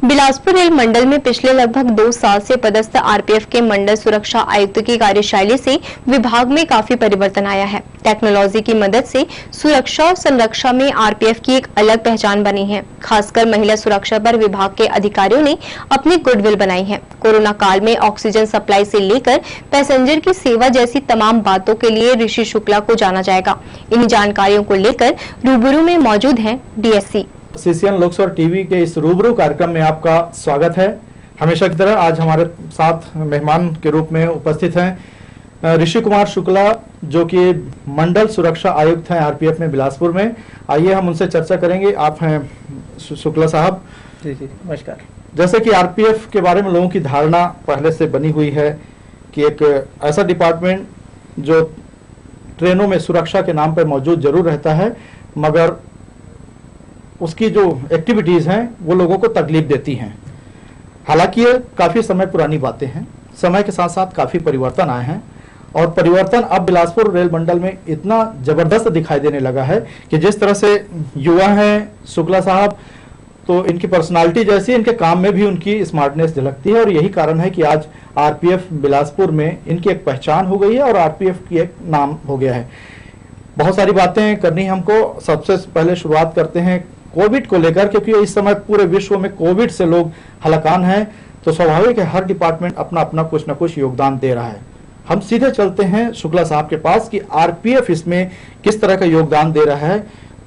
Bilaspur rail मंडल में पिछले लगभग 2 साल से पदस्थ आरपीएफ के मंडल सुरक्षा आयुक्त की कार्यशैली से विभाग में काफी परिवर्तन आया है। टेक्नोलॉजी की मदद से सुरक्षा और संरक्षा में आरपीएफ की एक अलग पहचान बनी है। खासकर महिला सुरक्षा पर विभाग के अधिकारियों ने अपनी गुडविल बनाई है। कोरोना काल में ऑक्सीजन सप्लाई से लेकर पैसेंजर की सेवा जैसी तमाम बातों के लिए ऋषि शुक्ला को जाना जाएगा। इन जानकारियों को लेकर रूबरू में मौजूद हैं डीएससी। सीसीएन लोकसभा टीवी के इस रूबरू कार्यक्रम में आपका स्वागत है। हमेशा की तरह आज हमारे साथ मेहमान के रूप में उपस्थित हैं ऋषि कुमार शुक्ला, जो कि मंडल सुरक्षा आयुक्त हैं आरपीएफ में बिलासपुर में। आइए हम उनसे चर्चा करेंगे। आप हैं शुक्ला साहब। जी नमस्कार। जैसे कि आरपीएफ के बारे में लोगों की धारणा पहले से बनी हुई है कि एक ऐसा डिपार्टमेंट जो ट्रेनों में सुरक्षा के नाम पर मौजूद जरूर रहता है, मगर उसकी जो एक्टिविटीज हैं वो लोगों को तकलीफ देती हैं। हालांकि ये काफी समय पुरानी बातें हैं, समय के साथ साथ काफी परिवर्तन आए हैं और परिवर्तन अब बिलासपुर रेल मंडल में इतना जबरदस्त दिखाई देने लगा है कि जिस तरह से युवा हैं शुक्ला साहब, तो इनकी पर्सनालिटी जैसी इनके काम में भी उनकी स्मार्टनेस झलकती है और यही कारण है कि आज आरपीएफ बिलासपुर में इनकी एक पहचान हो गई है और आरपीएफ की एक नाम हो गया है। बहुत सारी बातें करनी है हमको। सबसे पहले शुरुआत करते हैं कोविड को लेकर, क्योंकि इस समय पूरे विश्व में कोविड से लोग हलाकान हैं, तो स्वाभाविक है हर डिपार्टमेंट अपना अपना कुछ न कुछ योगदान दे रहा है। हम सीधे चलते हैं शुक्ला साहब के पास कि आरपीएफ इसमें किस तरह का योगदान दे रहा है,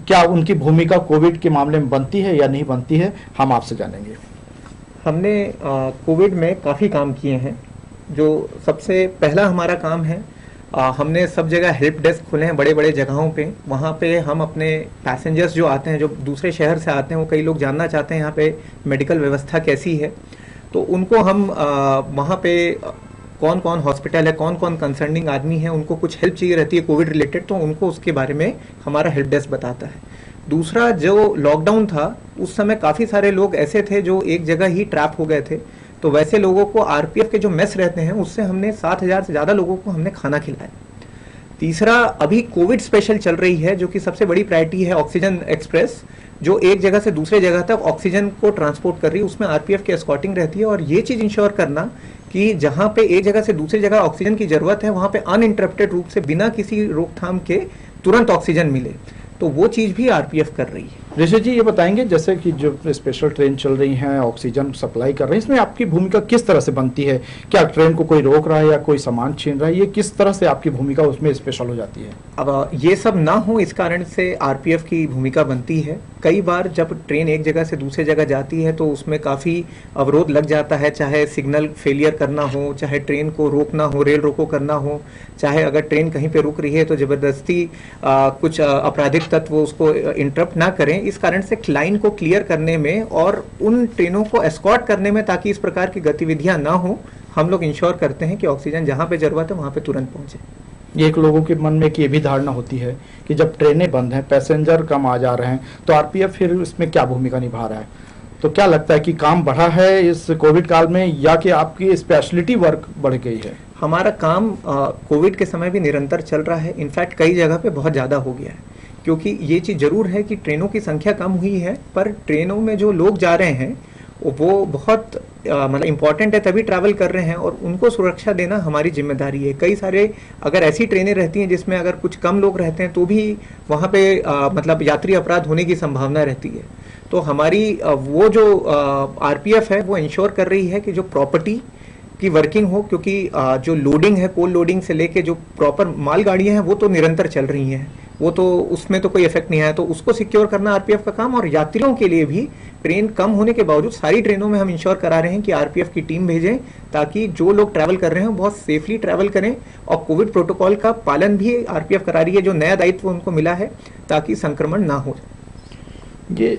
क्या उनकी भूमिका कोविड के मामले में बनती है या नहीं बनती है, हम आपसे जानेंगे। हमने कोविड में काफ़ी काम किए हैं। जो सबसे पहला हमारा काम है, हमने सब जगह हेल्प डेस्क खोले हैं बड़े बड़े जगहों पे। वहाँ पे हम अपने पैसेंजर्स जो आते हैं, जो दूसरे शहर से आते हैं, वो कई लोग जानना चाहते हैं यहाँ पे मेडिकल व्यवस्था कैसी है, तो उनको हम वहाँ पे कौन कौन हॉस्पिटल है, कौन कौन कंसर्निंग आदमी है, उनको कुछ हेल्प चाहिए रहती है कोविड रिलेटेड, तो उनको उसके बारे में हमारा हेल्प डेस्क बताता है। दूसरा, जो लॉकडाउन था उस समय काफ़ी सारे लोग ऐसे थे जो एक जगह ही ट्रैप हो गए थे, तो वैसे लोगों को आरपीएफ के जो मेस रहते हैं उससे हमने 7,000 से ज़्यादा लोगों को हमने खाना खिलाया। तीसरा, अभी कोविड स्पेशल चल रही है, जो कि सबसे बड़ी प्रायोरिटी है ऑक्सीजन एक्सप्रेस, जो एक जगह से दूसरे जगह तक ऑक्सीजन को ट्रांसपोर्ट कर रही है। उसमें आरपीएफ की एस्कॉर्टिंग रहती है और ये चीज़ इंश्योर करना कि जहाँ पे एक जगह से दूसरी जगह ऑक्सीजन की ज़रूरत है वहाँ पे अनइंटरप्टेड रूप से बिना किसी रोकथाम के तुरंत ऑक्सीजन मिले, तो वो चीज़ भी आरपीएफ कर रही है। ऋषि जी, ये बताएंगे जैसे कि जो स्पेशल ट्रेन चल रही हैं, ऑक्सीजन सप्लाई कर रही हैं, इसमें आपकी भूमिका किस तरह से बनती है? क्या ट्रेन को कोई रोक रहा है या कोई सामान छीन रहा है, ये किस तरह से आपकी भूमिका उसमें स्पेशल हो जाती है? अब ये सब ना हो इस कारण से आरपीएफ की भूमिका बनती है। कई बार जब ट्रेन एक जगह से दूसरी जगह जाती है तो उसमें काफ़ी अवरोध लग जाता है, चाहे सिग्नल फेलियर करना हो, चाहे ट्रेन को रोकना हो, रेल रोको करना हो, चाहे अगर ट्रेन कहीं पे रुक रही है तो ज़बरदस्ती कुछ आपराधिक तत्व उसको इंटरप्ट ना करें। इस कारण से लाइन को क्लियर करने में और उन ट्रेनों को एस्कॉर्ट करने में, ताकि इस प्रकार की गतिविधियां ना हो, हम लोग इंश्योर करते हैं कि ऑक्सीजन जहां पे जरूरत है वहां पे तुरंत पहुंचे। ये एक लोगों के मन में एक ये भी धारणा होती है कि जब ट्रेनें बंद हैं, पैसेंजर कम आ जा रहे हैं, तो आरपीएफ फिर इसमें क्या भूमिका निभा रहा है? तो क्या लगता है कि काम बढ़ा है इस कोविड काल में, या कि आपकी स्पेशलिटी वर्क बढ़ गई है? हमारा काम कोविड के समय भी निरंतर चल रहा है। इनफैक्ट कई जगह पे बहुत ज़्यादा हो गया है, क्योंकि ये चीज़ ज़रूर है कि ट्रेनों की संख्या कम हुई है, पर ट्रेनों में जो लोग जा रहे हैं वो बहुत मतलब इम्पॉर्टेंट है, तभी ट्रैवल कर रहे हैं और उनको सुरक्षा देना हमारी जिम्मेदारी है। कई सारे अगर ऐसी ट्रेनें रहती हैं जिसमें अगर कुछ कम लोग रहते हैं तो भी वहाँ पे मतलब यात्री अपराध होने की संभावना रहती है। तो हमारी वो जो आरपीएफ है वो इंश्योर कर रही है कि जो प्रॉपर्टी की वर्किंग हो, क्योंकि जो लोडिंग है, कोल लोडिंग से लेके जो प्रॉपर मालगाड़ियाँ हैं वो तो निरंतर चल रही हैं, वो तो उसमें तो कोई इफेक्ट नहीं आया, तो उसको सिक्योर करना आरपीएफ का काम। और यात्रियों के लिए भी ट्रेन कम होने के बावजूद सारी ट्रेनों में हम इंश्योर करा रहे हैं कि आरपीएफ की टीम भेजें, ताकि जो लोग ट्रैवल कर रहे हैं बहुत सेफली ट्रैवल करें। और कोविड प्रोटोकॉल का पालन भी आरपीएफ करा रही है, जो नया दायित्व उनको मिला है, ताकि संक्रमण ना हो। ये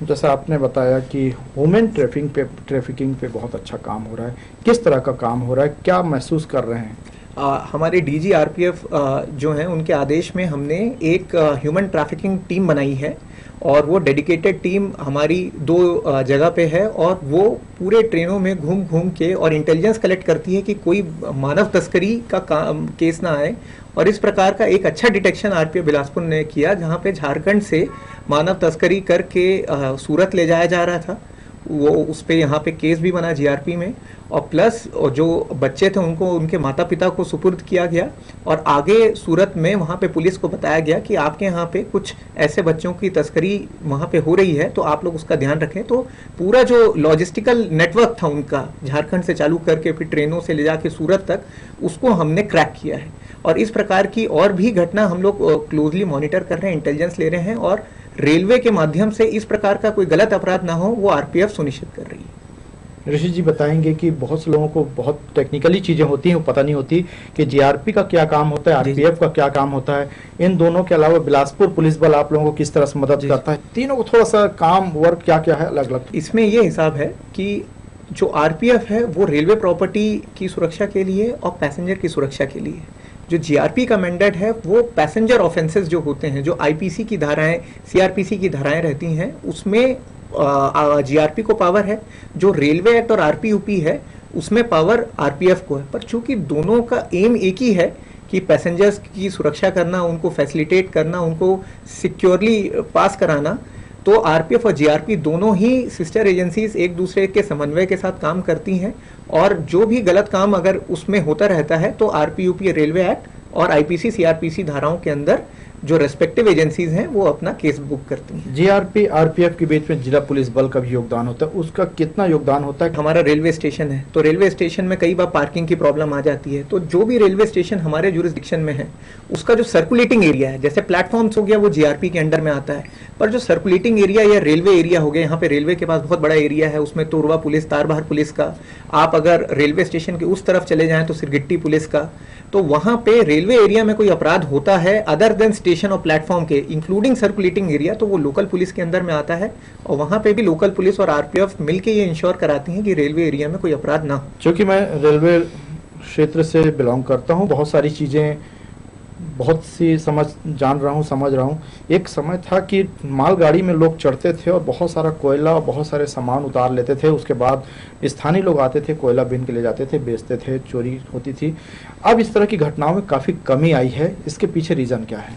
जैसा आपने बताया कि ह्यूमन ट्रैफिकिंग पे बहुत अच्छा काम हो रहा है, किस तरह का काम हो रहा है, क्या महसूस कर रहे हैं? हमारे डीजी आरपीएफ जो हैं उनके आदेश में हमने एक ह्यूमन ट्रैफिकिंग टीम बनाई है और वो डेडिकेटेड टीम हमारी 2 जगह पे है और वो पूरे ट्रेनों में घूम घूम के और इंटेलिजेंस कलेक्ट करती है कि कोई मानव तस्करी का केस ना आए। और इस प्रकार का एक अच्छा डिटेक्शन आरपीएफ बिलासपुर ने किया, जहाँ पे झारखंड से मानव तस्करी करके सूरत ले जाया जा रहा था। वो उस पे यहाँ पे केस भी बना जीआरपी में, और प्लस जो बच्चे थे उनको उनके माता पिता को सुपुर्द किया गया, और आगे सूरत में वहाँ पे पुलिस को बताया गया कि आपके यहाँ पे कुछ ऐसे बच्चों की तस्करी वहाँ पे हो रही है, तो आप लोग उसका ध्यान रखें। तो पूरा जो लॉजिस्टिकल नेटवर्क था उनका, झारखंड से चालू करके फिर ट्रेनों से ले जाके सूरत तक, उसको हमने क्रैक किया है। और इस प्रकार की और भी घटना हम लोग क्लोजली मॉनिटर कर रहे हैं, इंटेलिजेंस ले रहे हैं, और रेलवे के माध्यम से इस प्रकार का कोई गलत अपराध ना हो वो आरपीएफ सुनिश्चित कर रही है। ऋषि जी बताएंगे कि बहुत से लोगों को बहुत टेक्निकली चीजें होती हैं, वो पता नहीं होती कि जीआरपी का क्या काम होता है, आरपीएफ का क्या काम होता है। इन दोनों के अलावा बिलासपुर पुलिस बल आप लोगों को किस तरह से मदद करता है, तीनों को थोड़ा सा काम वर्क क्या क्या है अलग अलग। इसमें ये हिसाब है कि जो आरपीएफ है वो रेलवे प्रॉपर्टी की सुरक्षा के लिए और पैसेंजर की सुरक्षा के लिए, जो जीआरपी का मैंडेट है वो पैसेंजर ऑफेंसेस जो होते हैं, जो आईपीसी की धाराएं, सीआरपीसी की धाराएं रहती हैं, उसमें जीआरपी को पावर है। जो रेलवे एक्ट और आरपीयूपी है उसमें पावर आरपीएफ को है। पर चूंकि दोनों का एम एक ही है कि पैसेंजर्स की सुरक्षा करना, उनको फैसिलिटेट करना, उनको सिक्योरली पास कराना, तो आरपीएफ और जीआरपी दोनों ही सिस्टर एजेंसीज एक दूसरे के समन्वय के साथ काम करती हैं, और जो भी गलत काम अगर उसमें होता रहता है तो आरपीयूपी, रेलवे एक्ट और आईपीसी सीआरपीसी धाराओं के अंदर जो रेस्पेक्टिव एजेंसीज हैं वो अपना केस बुक करती हैं। जीआरपी आरपीएफ के बीच में जिला पुलिस बल का भी योगदान होता है, उसका कितना योगदान होता है? हमारा रेलवे स्टेशन है, तो रेलवे स्टेशन में कई बार पार्किंग की प्रॉब्लम आ जाती है, तो जो भी रेलवे स्टेशन हमारे जुरिस्डिक्शन में है उसका जो सर्कुलेटिंग एरिया है, जैसे प्लेटफॉर्म्स हो गया वो जीआरपी के अंडर में आता है, पर जो सर्कुलेटिंग एरिया या रेलवे एरिया हो गया, यहाँ पे रेलवे के पास बहुत बड़ा एरिया है, उसमें तोरवा पुलिस, तारबहार पुलिस का, आप अगर रेलवे स्टेशन के उस तरफ चले जाएं तो सिरगिट्टी पुलिस का, तो वहां पे रेलवे एरिया में कोई अपराध होता है अदर देन स्टेशन और प्लेटफॉर्म के, इंक्लूडिंग सर्कुलेटिंग एरिया, तो वो लोकल पुलिस के अंदर में आता है, और वहां पे भी लोकल पुलिस और आरपीएफ मिलके ये इंश्योर कराती हैं कि रेलवे एरिया में कोई अपराध ना हो। क्योंकि मैं रेलवे क्षेत्र से बिलोंग करता हूँ, बहुत सारी चीजें बहुत सी जान रहा हूँ, समझ रहा हूँ। एक समय था कि मालगाड़ी में लोग चढ़ते थे और बहुत सारा कोयला, बहुत सारे सामान उतार लेते थे, उसके बाद स्थानीय लोग आते थे, कोयला बीन के ले जाते थे, बेचते थे, चोरी होती थी। अब इस तरह की घटनाओं में काफ़ी कमी आई है, इसके पीछे रीज़न क्या है?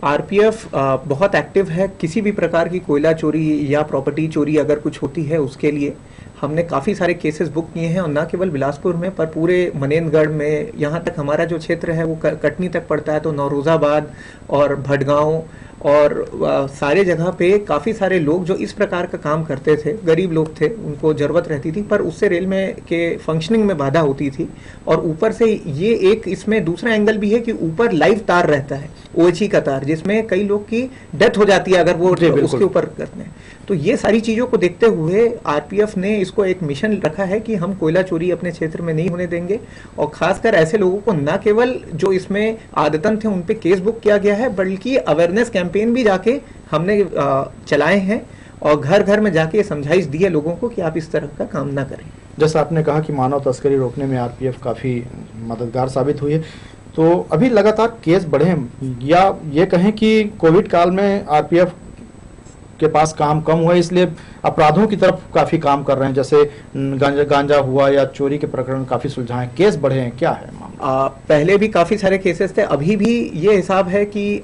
आरपीएफ बहुत एक्टिव है, किसी भी प्रकार की कोयला चोरी या प्रॉपर्टी चोरी अगर कुछ होती है उसके लिए हमने काफ़ी सारे केसेस बुक किए हैं, और न केवल बिलासपुर में पर पूरे मनेंद्रगढ़ में, यहाँ तक हमारा जो क्षेत्र है वो कटनी तक पड़ता है, तो नौरोजाबाद और भटगांव और सारे जगह पे काफ़ी सारे लोग जो इस प्रकार का काम करते थे, गरीब लोग थे, उनको ज़रूरत रहती थी, पर उससे रेल में के फंक्शनिंग में बाधा होती थी। और ऊपर से ये एक इसमें दूसरा एंगल भी है कि ऊपर लाइव तार रहता है, ओएचई का तार, जिसमें कई लोग की डेथ हो जाती है अगर वो उसके ऊपर करते हैं। तो ये सारी चीज़ों को देखते हुए आरपीएफ ने इसको एक मिशन रखा है कि हम कोयला चोरी अपने क्षेत्र में नहीं होने देंगे, और खासकर ऐसे लोगों को न केवल जो इसमें आदतन थे उन पे केस बुक किया गया है, बल्कि अवेयरनेस कैंपेन भी जाके हमने चलाए हैं, और घर घर में जाके समझाइश दी है लोगों को कि आप इस तरह का काम ना करें। जैसा आपने कहा कि मानव तस्करी रोकने में आरपीएफ काफ़ी मददगार साबित हुई है, तो अभी लगातार केस बढ़े हैं, या ये कहें कि कोविड काल में आरपीएफ के पास काम कम हुआ इसलिए अपराधों की तरफ काफी काम कर रहे हैं, जैसे गांजा हुआ या चोरी के प्रकरण काफी सुलझाए, केस बढ़े हैं, क्या है मामला? पहले भी काफी सारे केसेस थे, अभी भी ये हिसाब है कि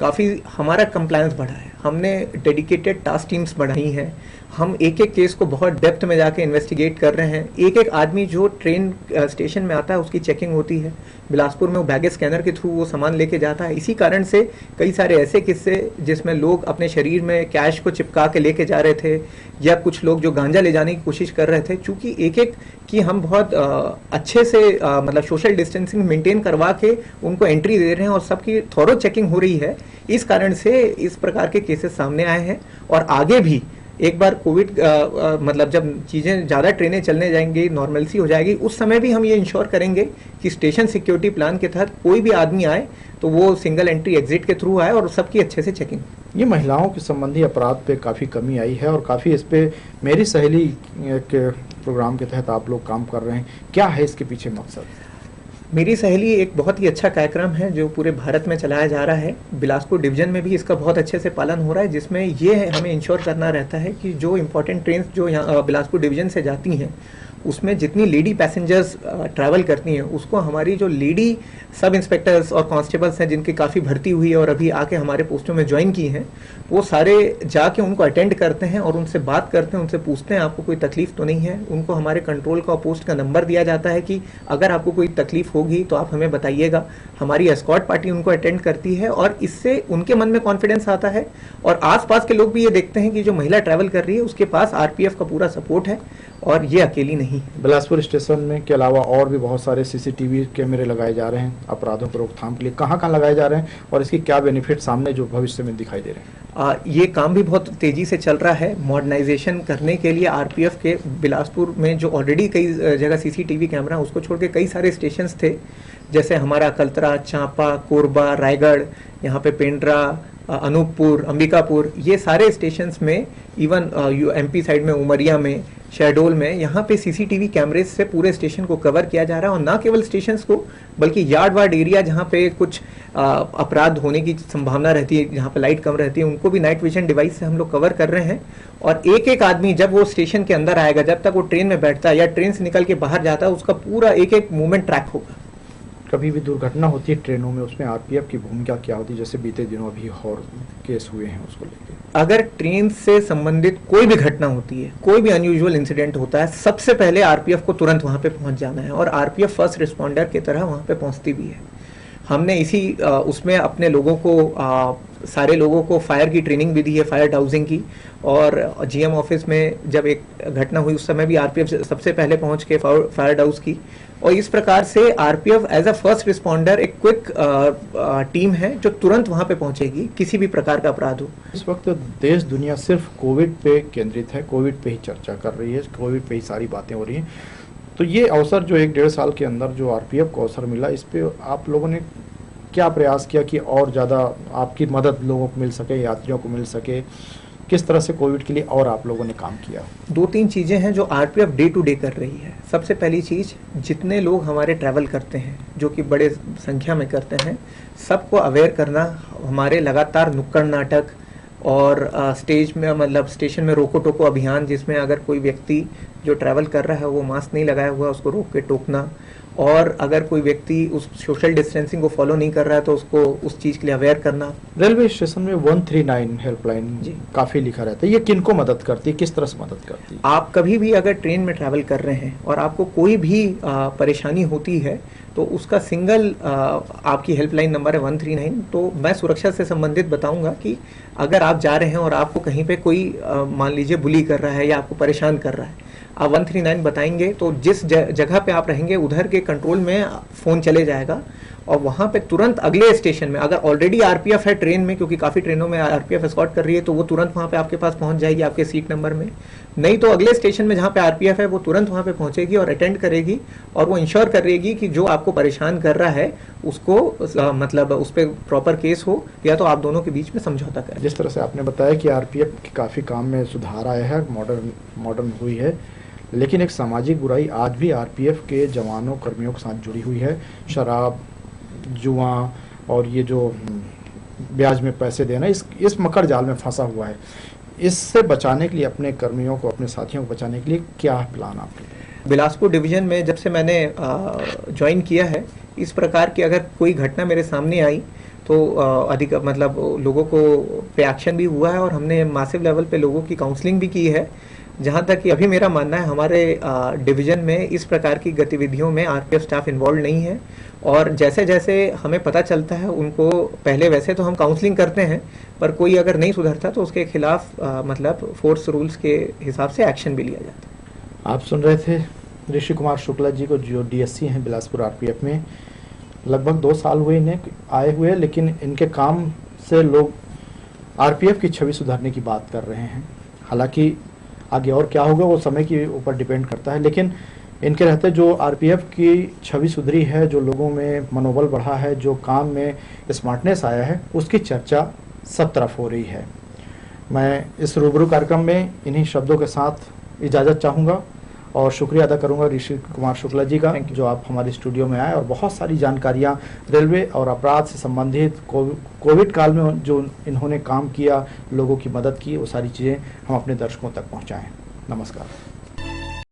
काफी हमारा कंप्लायंस बढ़ा है, हमने डेडिकेटेड टास्क टीम्स बढ़ाई हैं, हम एक एक केस को बहुत डेप्थ में जाके इन्वेस्टिगेट कर रहे हैं। एक एक आदमी जो ट्रेन स्टेशन में आता है उसकी चेकिंग होती है, बिलासपुर में वो बैगेज स्कैनर के थ्रू वो सामान लेके जाता है। इसी कारण से कई सारे ऐसे किस्से जिसमें लोग अपने शरीर में कैश को चिपका के लेके जा रहे थे, या कुछ लोग जो गांजा ले जाने की कोशिश कर रहे थे, चूंकि एक एक की हम बहुत अच्छे से मतलब सोशल डिस्टेंसिंग मेंटेन करवा के उनको एंट्री दे रहे हैं और सबकी थॉरो चेकिंग हो रही है, इस कारण से इस प्रकार के केसेस सामने आए हैं। और आगे भी एक बार कोविड मतलब जब चीज़ें ज़्यादा ट्रेनें चलने जाएंगी, नॉर्मलसी हो जाएगी, उस समय भी हम ये इंश्योर करेंगे कि स्टेशन सिक्योरिटी प्लान के तहत कोई भी आदमी आए तो वो सिंगल एंट्री एग्जिट के थ्रू आए और सबकी अच्छे से चेकिंग। ये महिलाओं के संबंधी अपराध पे काफ़ी कमी आई है, और काफ़ी इस पे मेरी सहेली के प्रोग्राम के तहत आप लोग काम कर रहे हैं, क्या है इसके पीछे मकसद? मेरी सहेली एक बहुत ही अच्छा कार्यक्रम है जो पूरे भारत में चलाया जा रहा है, बिलासपुर डिवीजन में भी इसका बहुत अच्छे से पालन हो रहा है, जिसमें ये हमें इंश्योर करना रहता है कि जो इम्पोर्टेंट ट्रेन जो यहाँ बिलासपुर डिवीजन से जाती हैं उसमें जितनी लेडी पैसेंजर्स ट्रैवल करती हैं उसको हमारी जो लेडी सब इंस्पेक्टर्स और कांस्टेबल्स हैं जिनकी काफ़ी भर्ती हुई है और अभी आके हमारे पोस्टों में ज्वाइन की हैं, वो सारे जाके उनको अटेंड करते हैं और उनसे बात करते हैं, उनसे पूछते हैं आपको कोई तकलीफ तो नहीं है। उनको हमारे कंट्रोल का पोस्ट का नंबर दिया जाता है कि अगर आपको कोई तकलीफ होगी तो आप हमें बताइएगा। हमारी एस्कॉर्ट पार्टी उनको अटेंड करती है और इससे उनके मन में कॉन्फिडेंस आता है और आसपास के लोग भी ये देखते हैं कि जो महिला ट्रैवल कर रही है उसके पास आरपीएफ का पूरा सपोर्ट है और ये अकेली नहीं। बिलासपुर स्टेशन में के अलावा और भी बहुत सारे सीसीटीवी कैमरे लगाए जा रहे हैं अपराधों पर रोकथाम के लिए, कहाँ लगाए जा रहे हैं और इसकी क्या बेनिफिट सामने जो भविष्य में दिखाई दे रहे हैं? ये काम भी बहुत तेजी से चल रहा है। मॉडर्नाइजेशन करने के लिए आरपीएफ के बिलासपुर में जो ऑलरेडी कई जगह सीसीटीवी कैमरा उसको छोड़ के कई सारे स्टेशंस थे, जैसे हमारा कल्तरा, चांपा, कोरबा, रायगढ़, यहाँ पे पेंड्रा, अनूपपुर, अंबिकापुर, ये सारे स्टेशंस में, इवन एमपी साइड में उमरिया में, शहडोल में, यहाँ पे सीसीटीवी कैमरेज से पूरे स्टेशन को कवर किया जा रहा है। और ना केवल स्टेशंस को बल्कि यार्ड वार्ड एरिया जहाँ पे कुछ अपराध होने की संभावना रहती है, जहाँ पे लाइट कम रहती है, उनको भी नाइट विजन डिवाइस से हम लोग कवर कर रहे हैं। और एक एक आदमी जब वो स्टेशन के अंदर आएगा, जब तक वो ट्रेन में बैठता है या ट्रेन से निकल के बाहर जाता है, उसका पूरा एक एक मूवमेंट ट्रैक होगा। कभी भी दुर्घटना होती है ट्रेनों में, उसमें आरपीएफ की भूमिका क्या होती है? जैसे बीते दिनों अभी और केस हुए हैं उसको लेकर। अगर ट्रेन से संबंधित कोई भी घटना होती है, कोई भी अनयूजुअल इंसिडेंट होता है, सबसे पहले आरपीएफ को तुरंत वहां पे पहुंच जाना है और आरपीएफ फर्स्ट रिस्पॉन्डर की तरह वहां पे पहुंचती भी है। हमने इसी उसमें अपने लोगों को सारे लोगों को फायर की ट्रेनिंग भी दी है, फायर डाउजिंग की। और जीएम ऑफिस में जब एक घटना हुई उस समय भी आरपीएफ सबसे पहले पहुंच के फायर डाउज की। और इस प्रकार से RPF as a first responder एक क्विक टीम है जो तुरंत वहां पे पहुंचेगी किसी भी प्रकार का अपराध हो। इस वक्त देश दुनिया सिर्फ कोविड पे केंद्रित है, कोविड पे ही चर्चा कर रही है, कोविड पे ही सारी बातें हो रही हैं। तो ये अवसर जो 1-1.5 साल के अंदर जो आरपीएफ को अवसर मिला, इस पे आप लोगों ने क्या प्रयास किया कि और ज़्यादा आपकी मदद लोगों को मिल सके, यात्रियों को मिल सके? किस तरह से कोविड के लिए और आप लोगों ने काम किया? 2-3 चीज़ें हैं जो आरपीएफ डे टू डे कर रही है। सबसे पहली चीज़, जितने लोग हमारे ट्रैवल करते हैं, जो कि बड़े संख्या में करते हैं, सबको अवेयर करना। हमारे लगातार नुक्कड़ नाटक और स्टेज में मतलब स्टेशन में रोको टोको अभियान, जिसमें अगर कोई व्यक्ति जो ट्रैवल कर रहा है वो मास्क नहीं लगाया हुआ उसको रोक के टोकना, और अगर कोई व्यक्ति उस सोशल डिस्टेंसिंग को फॉलो नहीं कर रहा है तो उसको उस चीज़ के लिए अवेयर करना। रेलवे स्टेशन में 139 हेल्पलाइन काफ़ी लिखा रहता है, ये किनको मदद करती है, किस तरह से मदद करती है? आप कभी भी अगर ट्रेन में ट्रैवल कर रहे हैं और आपको कोई भी परेशानी होती है तो उसका सिंगल आपकी हेल्पलाइन नंबर है 139। तो मैं सुरक्षा से संबंधित बताऊंगा कि अगर आप जा रहे हैं और आपको कहीं पे कोई मान लीजिए बुली कर रहा है या आपको परेशान कर रहा है, आप 139 बताएंगे तो जिस जगह पे आप रहेंगे उधर के कंट्रोल में फ़ोन चले जाएगा और वहाँ पे तुरंत अगले स्टेशन में, अगर ऑलरेडी आरपीएफ है ट्रेन में, क्योंकि काफ़ी ट्रेनों में आरपीएफ एस्कॉर्ट कर रही है, तो वो तुरंत वहाँ पे आपके पास पहुँच जाएगी आपके सीट नंबर में। नहीं तो अगले स्टेशन में जहाँ पे आरपीएफ है वो तुरंत वहाँ पे पहुँचेगी और अटेंड करेगी और वो इंश्योर करेगी कि जो आपको परेशान कर रहा है उसको मतलब उस पर प्रॉपर केस हो या तो आप दोनों के बीच में समझौता करें। जिस तरह से आपने बताया कि आरपीएफ के काफ़ी काम में सुधार आया है, मॉडर्न हुई है, लेकिन एक सामाजिक बुराई आज भी आरपीएफ के जवानों कर्मियों के साथ जुड़ी हुई है। शराब, जुआ और ये जो ब्याज में पैसे देना, इस मकर जाल में फंसा हुआ है। इससे बचाने के लिए अपने कर्मियों को, अपने साथियों को बचाने के लिए क्या प्लान आपके? बिलासपुर डिवीजन में जब से मैंने ज्वाइन किया है, इस प्रकार की अगर कोई घटना मेरे सामने आई तो अधिक मतलब लोगों को पे एक्शन भी हुआ है और हमने मासिव लेवल पे लोगों की काउंसलिंग भी की है। जहाँ तक कि अभी मेरा मानना है हमारे डिवीज़न में इस प्रकार की गतिविधियों में आरपीएफ स्टाफ इन्वॉल्व नहीं है और जैसे जैसे हमें पता चलता है उनको पहले वैसे तो हम काउंसलिंग करते हैं, पर कोई अगर नहीं सुधरता तो उसके खिलाफ मतलब फोर्स रूल्स के हिसाब से एक्शन भी लिया जाता है। आप सुन रहे थे ऋषि कुमार शुक्ला जी को, जो डीएससी हैं बिलासपुर आरपीएफ में। लगभग 2 साल हुए इन्हें आए हुए, लेकिन इनके काम से लोग आरपीएफ की छवि सुधारने की बात कर रहे हैं। हालांकि आगे और क्या होगा वो समय के ऊपर डिपेंड करता है, लेकिन इनके रहते जो आरपीएफ की छवि सुधरी है, जो लोगों में मनोबल बढ़ा है, जो काम में स्मार्टनेस आया है, उसकी चर्चा सब तरफ हो रही है। मैं इस रूबरू कार्यक्रम में इन्हीं शब्दों के साथ इजाज़त चाहूँगा और शुक्रिया अदा करूँगा ऋषि कुमार शुक्ला जी का, जो आप हमारे स्टूडियो में आए और बहुत सारी जानकारियाँ रेलवे और अपराध से संबंधित कोविड काल में जो इन्होंने काम किया, लोगों की मदद की, वो सारी चीज़ें हम अपने दर्शकों तक पहुँचाएँ। नमस्कार।